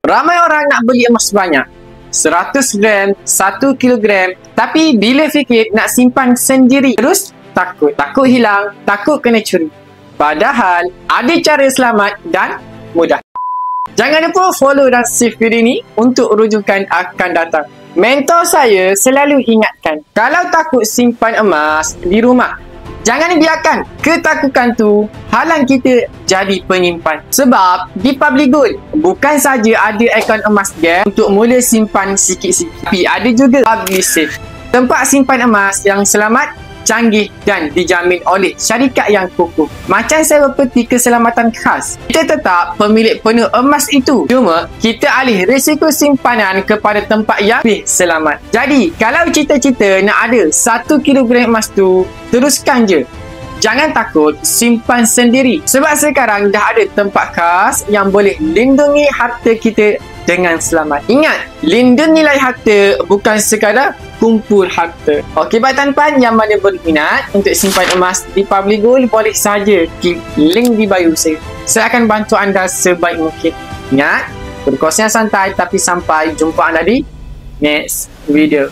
Ramai orang nak beli emas banyak, 100 gram, 1 kilogram, tapi bila fikir nak simpan sendiri, terus takut hilang, takut kena curi. Padahal ada cara selamat dan mudah. Jangan lupa follow dan save video ni untuk rujukan akan datang. Mentor saya selalu ingatkan, kalau takut simpan emas di rumah, jangan biarkan ketakutan tu halang kita jadi penyimpan. Sebab di Public Gold bukan saja ada akaun emas gam untuk mula simpan sikit-sikit, tapi ada juga Public Safe, tempat simpan emas yang selamat, canggih dan dijamin oleh syarikat yang kokoh. Macam sewa peti keselamatan khas, kita tetap pemilik penuh emas itu, cuma kita alih risiko simpanan kepada tempat yang lebih selamat. Jadi kalau cita-cita nak ada 1 kilogram emas tu, teruskan je. Jangan takut simpan sendiri, sebab sekarang dah ada tempat khas yang boleh lindungi harta kita dengan selamat. Ingat, lindung nilai harta bukan sekadar kumpul harta. Okey, bagi tuan-tuan yang mana berminat untuk simpan emas di Public Gold, boleh saja klik link di bio saya. Saya akan bantu anda sebaik mungkin. Ingat, berkongsi santai, tapi sampai jumpa anda di next video.